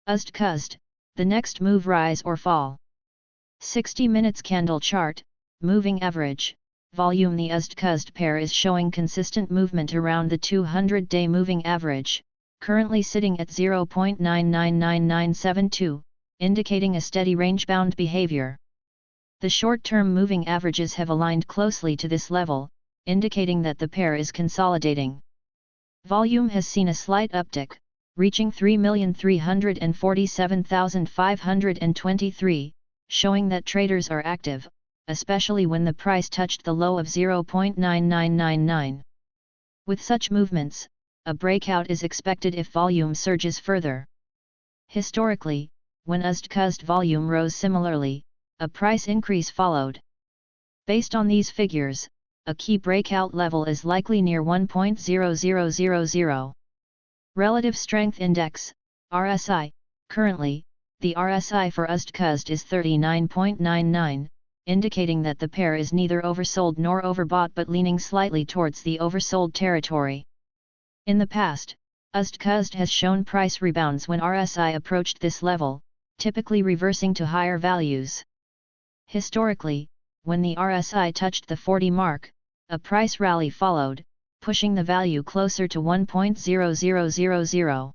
USDCUSD, the next move rise or fall. 60 minutes candle chart, moving average, volume. The USDCUSD pair is showing consistent movement around the 200-day moving average, currently sitting at 0.999972, indicating a steady range-bound behavior. The short-term moving averages have aligned closely to this level, indicating that the pair is consolidating. Volume has seen a slight uptick, reaching 3,347,523, showing that traders are active, especially when the price touched the low of 0.9999. With such movements, a breakout is expected if volume surges further. Historically, when USDCUSD volume rose similarly, a price increase followed. Based on these figures, a key breakout level is likely near 1.0000. Relative Strength Index, RSI. Currently, the RSI for USDCUSD is 39.99, indicating that the pair is neither oversold nor overbought but leaning slightly towards the oversold territory. In the past, USDCUSD has shown price rebounds when RSI approached this level, typically reversing to higher values. Historically, when the RSI touched the 40 mark, a price rally followed, pushing the value closer to 1.0000.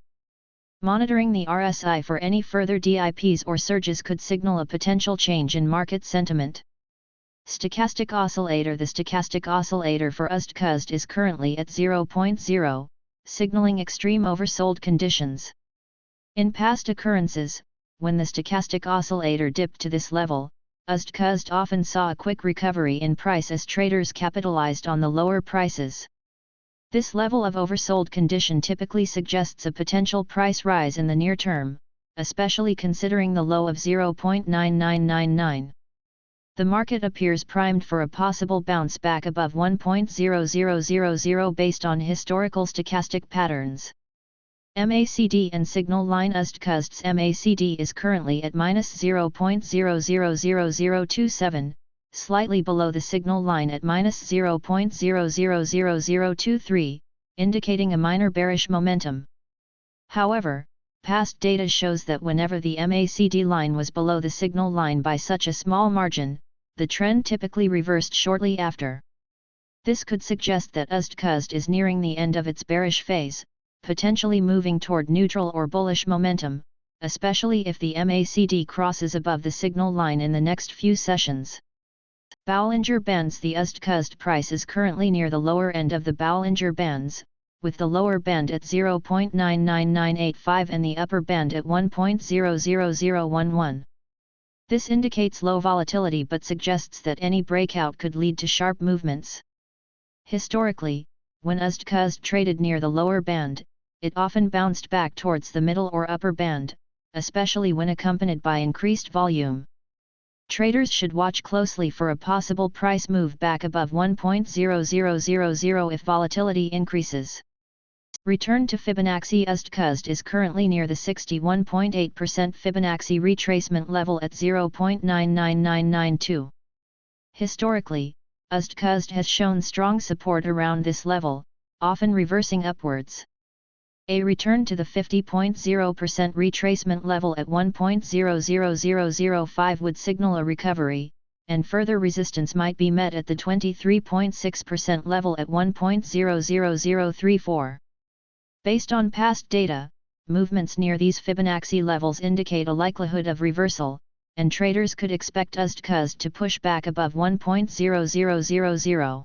Monitoring the RSI for any further dips or surges could signal a potential change in market sentiment. Stochastic oscillator. The stochastic oscillator for USDCUSD is currently at 0.0, signaling extreme oversold conditions. In past occurrences, when the stochastic oscillator dipped to this level, USDCUSD often saw a quick recovery in price as traders capitalized on the lower prices. This level of oversold condition typically suggests a potential price rise in the near term, especially considering the low of 0.9999. The market appears primed for a possible bounce back above 1.0000 based on historical stochastic patterns. MACD and signal line. USDCUSD's MACD is currently at -0.000027, slightly below the signal line at -0.000023, indicating a minor bearish momentum. However, past data shows that whenever the MACD line was below the signal line by such a small margin, the trend typically reversed shortly after. This could suggest that USDCUSD is nearing the end of its bearish phase, potentially moving toward neutral or bullish momentum, especially if the MACD crosses above the signal line in the next few sessions. Bollinger Bands. The USDCUSD price is currently near the lower end of the Bollinger Bands, with the lower band at 0.99985 and the upper band at 1.00011. This indicates low volatility but suggests that any breakout could lead to sharp movements. Historically, when USDCUSD traded near the lower band, it often bounced back towards the middle or upper band, especially when accompanied by increased volume. Traders should watch closely for a possible price move back above 1.0000 if volatility increases. Return to Fibonacci. USDCUSD is currently near the 61.8% Fibonacci retracement level at 0.99992. Historically, USDCUSD has shown strong support around this level, often reversing upwards. A return to the 50.0% retracement level at 1.00005 would signal a recovery, and further resistance might be met at the 23.6% level at 1.00034. Based on past data, movements near these Fibonacci levels indicate a likelihood of reversal, and traders could expect USDCUSD to push back above 1.0000.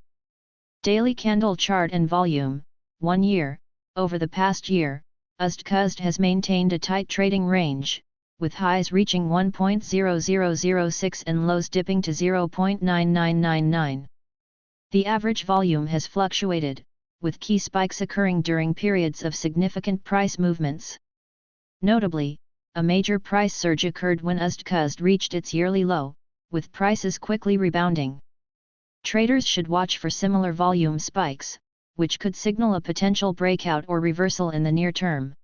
Daily candle chart and volume. 1 year. Over the past year, USDCUSD has maintained a tight trading range, with highs reaching 1.0006 and lows dipping to 0.9999. The average volume has fluctuated, with key spikes occurring during periods of significant price movements. Notably, a major price surge occurred when USDCUSD reached its yearly low, with prices quickly rebounding. Traders should watch for similar volume spikes, which could signal a potential breakout or reversal in the near term.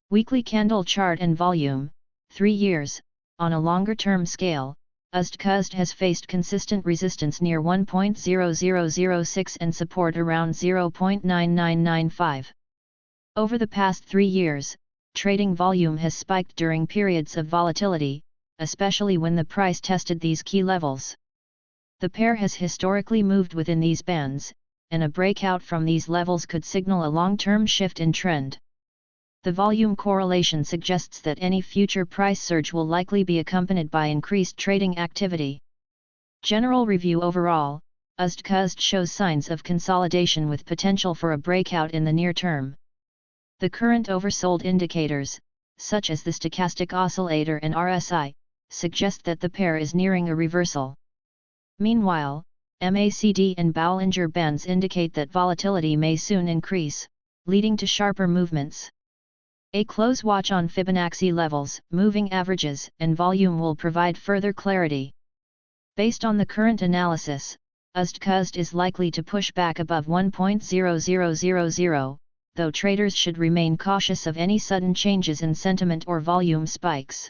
Weekly candle chart and volume. 3 years. On a longer-term scale, USDCUSD has faced consistent resistance near 1.0006 and support around 0.9995. Over the past 3 years, trading volume has spiked during periods of volatility, especially when the price tested these key levels. The pair has historically moved within these bands, and a breakout from these levels could signal a long-term shift in trend. The volume correlation suggests that any future price surge will likely be accompanied by increased trading activity. General review: overall, USDCUSD shows signs of consolidation with potential for a breakout in the near term. The current oversold indicators, such as the stochastic oscillator and RSI, suggest that the pair is nearing a reversal. Meanwhile, MACD and Bollinger Bands indicate that volatility may soon increase, leading to sharper movements. A close watch on Fibonacci levels, moving averages, and volume will provide further clarity. Based on the current analysis, USDCUSD is likely to push back above 1.0000, though traders should remain cautious of any sudden changes in sentiment or volume spikes.